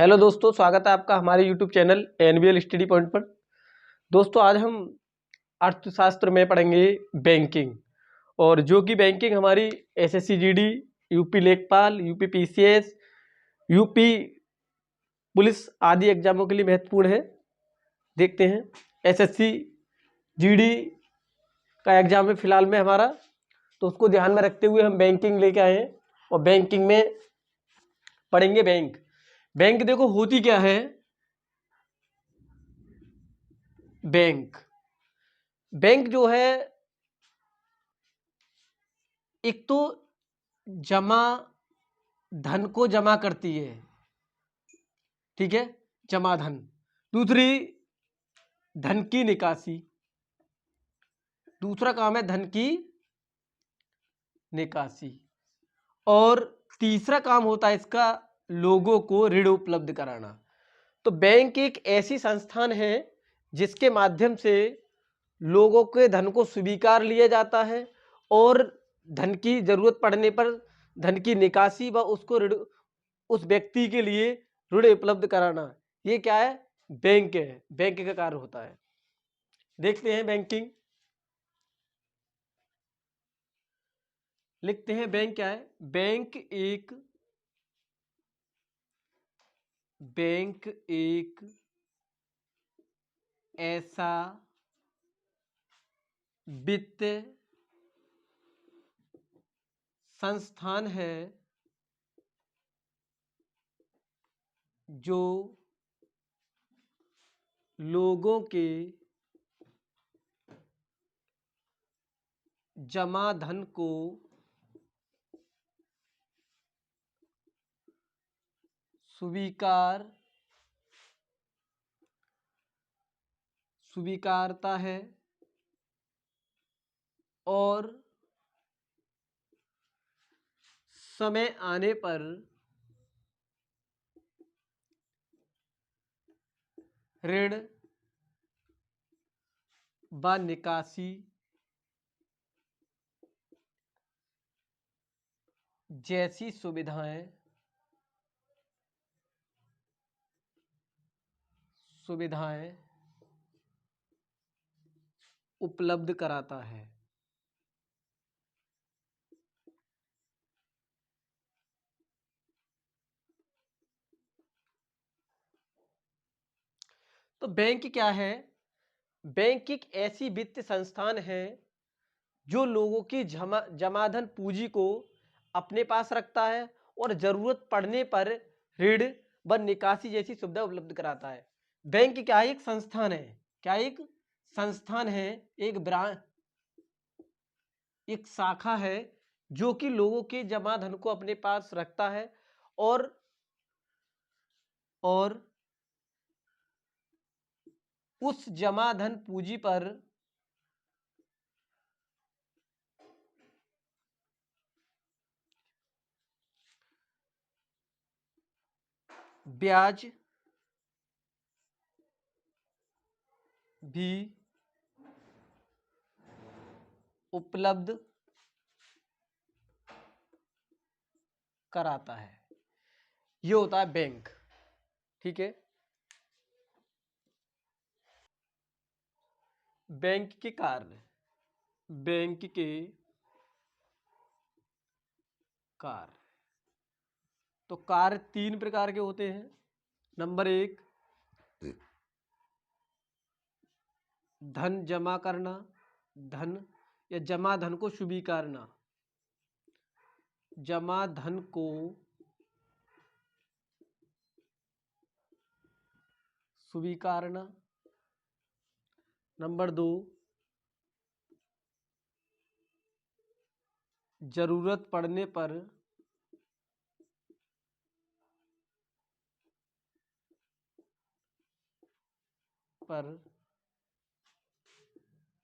Hello दोस्तों, स्वागत है आपका हमारे YouTube channel NBL study point पर। दोस्तों, आज हम अर्थशास्त्र में पढ़ेंगे बैंकिंग। और जो कि बैंकिंग हमारी एसएससी जीडी, यूपी लेखपाल, यूपी पीसीएस, यूपी पुलिस आदि एग्जामों के लिए महत्वपूर्ण है। देखते हैं एसएससी जीडी का एग्जाम है फिलहाल में हमारा, तो उसको ध्यान में रखते हुए हम बैंकिंग लेके आए हैं और बैंकिंग में पढ़ेंगे बैंक। बैंक देखो होती क्या है। बैंक बैंक जो है, एक तो जमा धन को जमा करती है, ठीक है, जमा धन। दूसरी धन की निकासी, दूसरा काम है धन की निकासी। और तीसरा काम होता है इसका लोगों को ऋण उपलब्ध कराना। तो बैंक एक ऐसी संस्थान है जिसके माध्यम से लोगों के धन को स्वीकार लिया जाता है और धन की जरूरत पड़ने पर धन की निकासी व उसको ऋण, उस व्यक्ति के लिए ऋण उपलब्ध कराना, ये क्या है? बैंक है, बैंक का कार्य होता है। देखते हैं बैंकिंग, लिखते हैं बैंक क्या है। बैंक एक ऐसा वित्त संस्थान है जो लोगों के जमा धन को स्वीकारता है और समय आने पर ऋण व निकासी जैसी सुविधाएं उपलब्ध कराता है। तो बैंक क्या है? बैंक एक ऐसी वित्त संस्थान है जो लोगों की जमाधन पूंजी को अपने पास रखता है और जरूरत पड़ने पर ऋण व निकासी जैसी सुविधा उपलब्ध कराता है। बैंक क्या है? एक संस्थान है। क्या एक संस्थान है, एक ब्रांच, एक शाखा है जो कि लोगों के जमा धन को अपने पास रखता है और उस जमा धन पूंजी पर ब्याज भी उपलब्ध कराता है। ये होता है बैंक, ठीक है। बैंक के कार्य, बैंक के कार्य, तो कार्य तीन प्रकार के होते हैं। नंबर एक, धन जमा करना, धन या जमा धन को स्वीकारना, जमा धन को स्वीकारना। नंबर दो, जरूरत पड़ने पर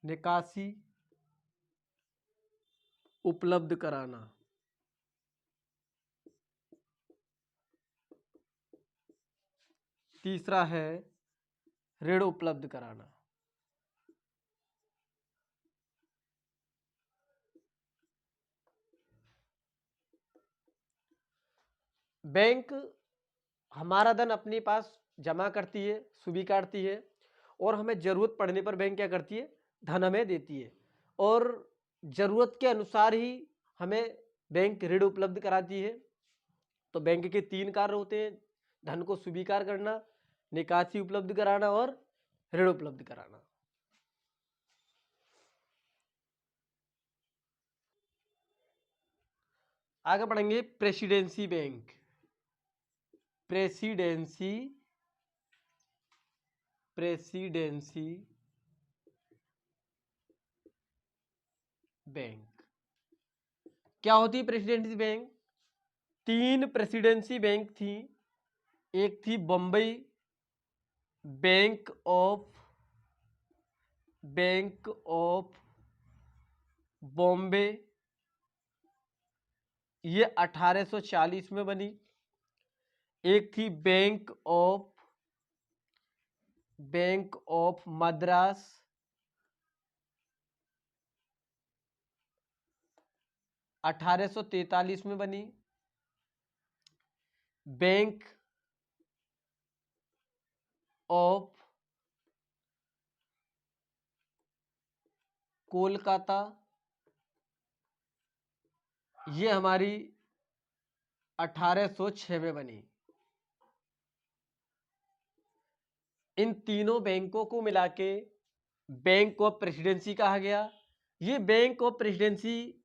निकासी उपलब्ध कराना। तीसरा है ऋण उपलब्ध कराना। बैंक हमारा धन अपने पास जमा करती है, स्वीकारती है, और हमें जरूरत पड़ने पर बैंक क्या करती है, धन हमें देती है। और जरूरत के अनुसार ही हमें बैंक ऋण उपलब्ध कराती है। तो बैंक के 3 कार्य होते हैं: धन को स्वीकार करना, निकासी उपलब्ध कराना और ऋण उपलब्ध कराना। आगे पढ़ेंगे प्रेसिडेंसी बैंक। प्रेसिडेंसी बैंक क्या होती है? प्रेसिडेंसी बैंक 3 प्रेसिडेंसी बैंक थी। एक थी बम्बई बैंक ऑफ बॉम्बे, ये 1840 में बनी। एक थी बैंक ऑफ मद्रास, 1843 में बनी। बैंक ऑफ कोलकाता, ये हमारी 1806 में बनी। इन तीनों बैंकों को मिला के बैंक ऑफ प्रेसिडेंसी कहा गया। ये बैंक ऑफ प्रेसिडेंसी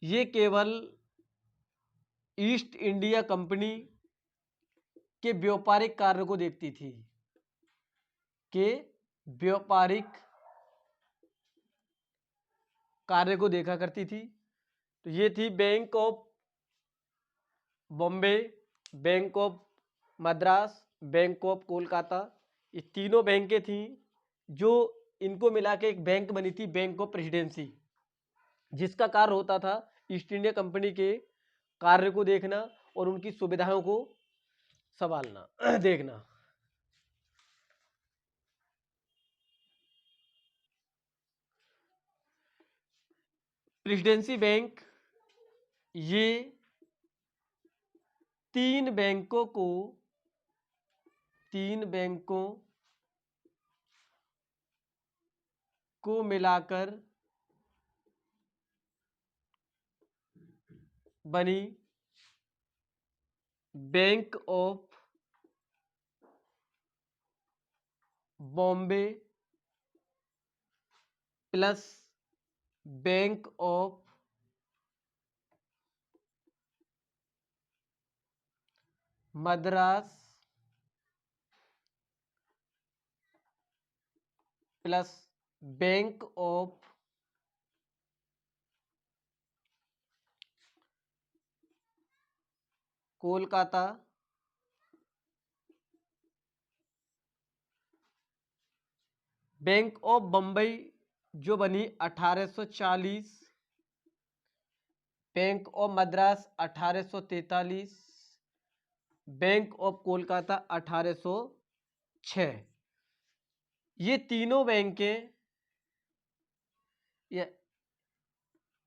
ये केवल ईस्ट इंडिया कंपनी के व्यापारिक कार्य को देखती थी, के व्यापारिक कार्य को देखा करती थी। तो ये थी bank of Bombay, bank of Madras, bank of Kolkata. ये तीनों बैंकें थीं जो इनको मिला के एक बैंक बनी थी, बैंक ऑफ प्रेसिडेंसी, जिसका कार्य होता था ईस्ट इंडिया कंपनी के कार्य को देखना और उनकी सुविधाओं को संभालना देखना। प्रेसिडेंसी बैंक ये तीन बैंकों को मिलाकर बनी bank of Bombay plus bank of Madras plus bank of Kolkata. Bank of Bombay जो बनी 1840, bank of Madras 1843, bank of Kolkata 1806। ये तीनों बैंकें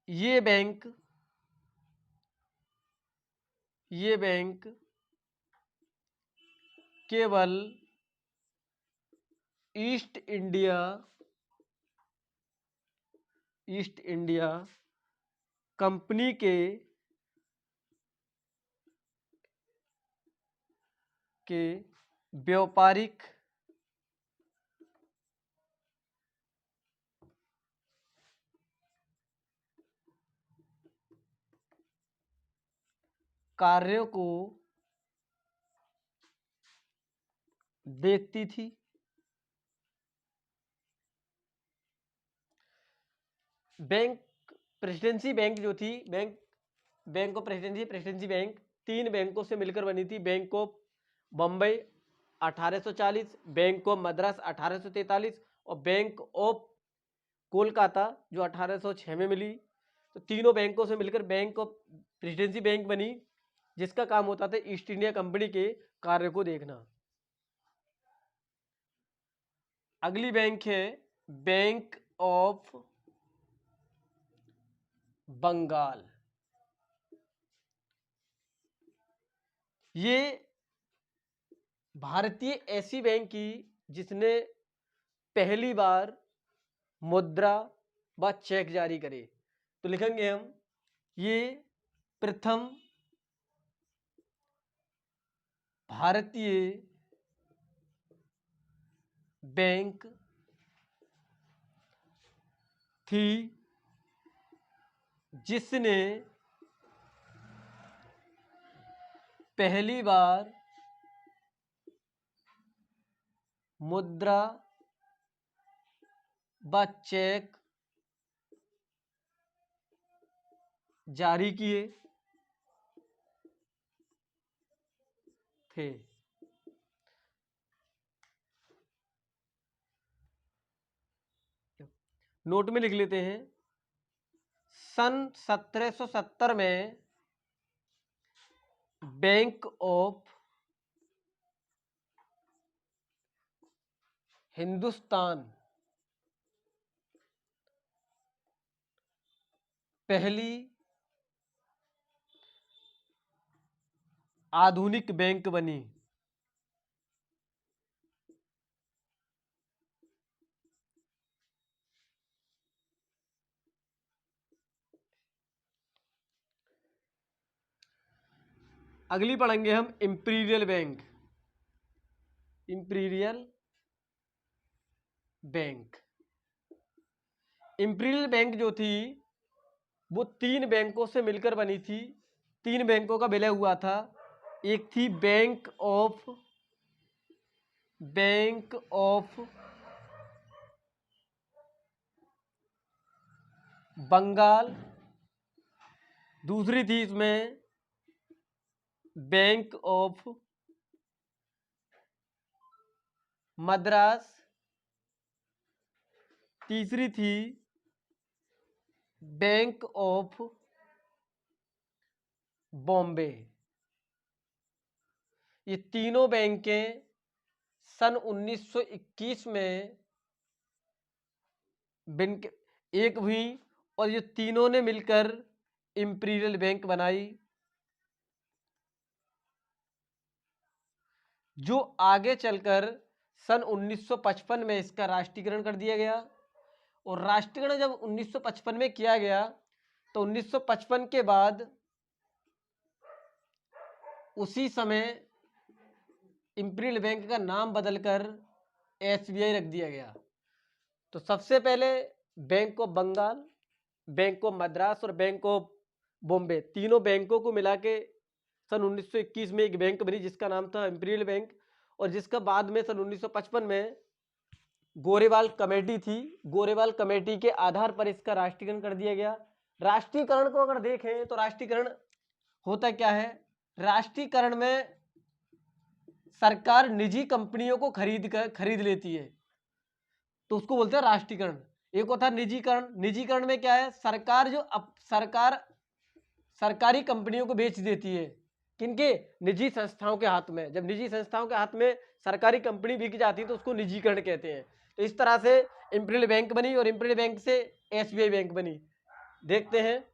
ये बैंक केवल ईस्ट इंडिया कंपनी के व्यापारिक कार्यों को देखती थी। बैंक प्रेसिडेंसी बैंक जो थी, बैंक ऑफ प्रेसिडेंसी बैंक 3 बैंकों से मिलकर बनी थी। Bank of Bombay 1840, bank of Madras 1843 और बैंक ऑफ कोलकाता जो 1806 में मिली। तो तीनों बैंकों से मिलकर बैंक ऑफ प्रेसिडेंसी बैंक बनी, जिसका काम होता था ईस्ट इंडिया कंपनी के कार्य को देखना। अगली बैंक है बैंक ऑफ बंगाल। ये भारतीय ऐसी बैंक की जिसने पहली बार मुद्रा व चेक जारी करे। तो लिखेंगे हम ये प्रथम भारतीय बैंक थी जिसने पहली बार मुद्रा व चेक जारी किए थे। नोट में लिख लेते हैं, सन 1770 में बैंक ऑफ हिंदुस्तान पहली आधुनिक बैंक बनी। अगली पढ़ेंगे हम imperial bank. Imperial bank, imperial bank जो थी वो 3 बैंकों से मिलकर बनी थी। 3 बैंकों का विलय हुआ था। एक थी बैंक ऑफ बंगाल, दूसरी थी इसमें बैंक ऑफ मद्रास, तीसरी थी बैंक ऑफ बॉम्बे। ये तीनों बैंकें सन 1921 में एक हुई और ये तीनों ने मिलकर इंपीरियल बैंक बनाई, जो आगे चलकर सन 1955 में इसका राष्ट्रीयकरण कर दिया गया। और राष्ट्रीयकरण जब 1955 में किया गया तो 1955 के बाद उसी समय इंपीरियल बैंक का नाम बदलकर एसबीआई रख दिया गया। तो सबसे पहले bank of Bengal, bank of Madras और बैंक ऑफ बॉम्बे, तीनों बैंकों को मिला के सन 1921 में एक बैंक बनी जिसका नाम था इंपीरियल बैंक, और जिसका बाद में सन 1955 में गोरेवाल कमेटी थी। गोरेवाल कमेटी के आधार पर इसका राष्ट्रीयकरण कर दिया गया। राष्ट्रीयकरण को अगर देखें तो राष्ट्रीयकरण होता क्या है? राष्ट्रीयकरण में सरकार निजी कंपनियों को खरीद लेती है, तो उसको बोलते हैं राष्ट्रीयकरण। एक होता है निजीकरण। निजीकरण में क्या है? सरकार सरकारी कंपनियों को बेच देती है। किनके? निजी संस्थाओं के हाथ में। जब निजी संस्थाओं के हाथ में सरकारी कंपनी बिक जाती है तो उसको निजीकरण कहते हैं। तो इस तरह से इंपीरियल बैंक बनी और इंपीरियल बैंक से एसबीआई बैंक बनी। देखते हैं,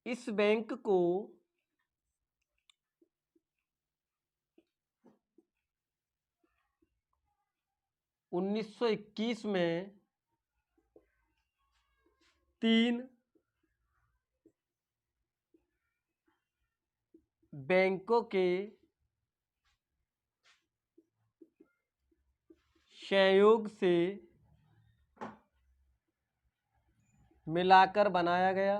इस बैंक को 1921 में 3 बैंकों के सहयोग से मिलाकर बनाया गया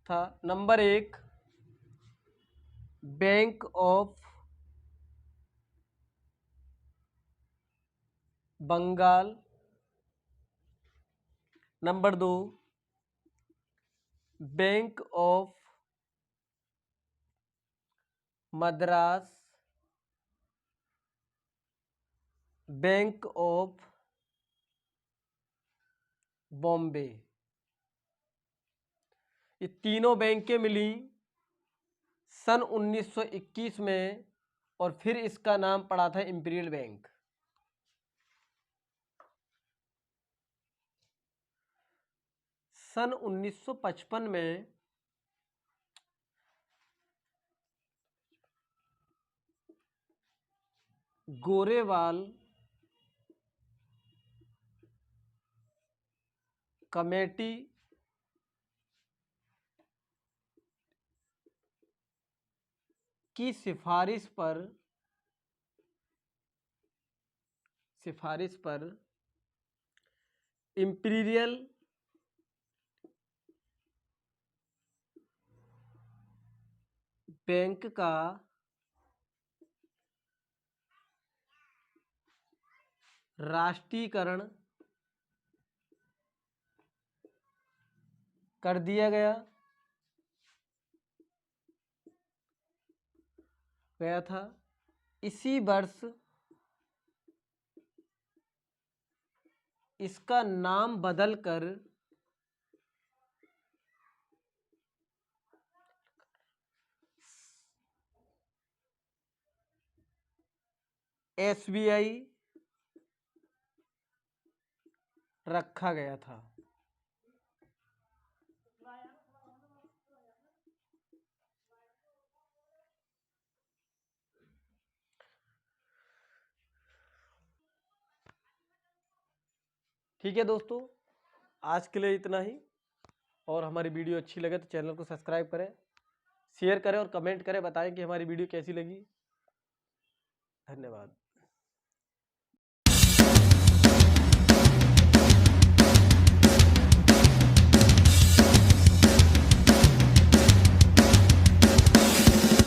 था। Number 1 bank of Bengal, number 2 bank of Madras, bank of Bombay. ये तीनों बैंकें मिली सन 1921 में और फिर इसका नाम पड़ा था इंपीरियल बैंक। सन 1955 में गोरेवाल कमेटी की सिफारिश पर इंपीरियल बैंक का राष्ट्रीयकरण कर दिया गया था। इसी वर्ष इसका नाम बदलकर SBI रखा गया था। ठीक है दोस्तों, आज के लिए इतना ही। और हमारी वीडियो अच्छी लगे तो चैनल को सब्सक्राइब करें, शेयर करें और कमेंट करें, बताएं कि हमारी वीडियो कैसी लगी। धन्यवाद।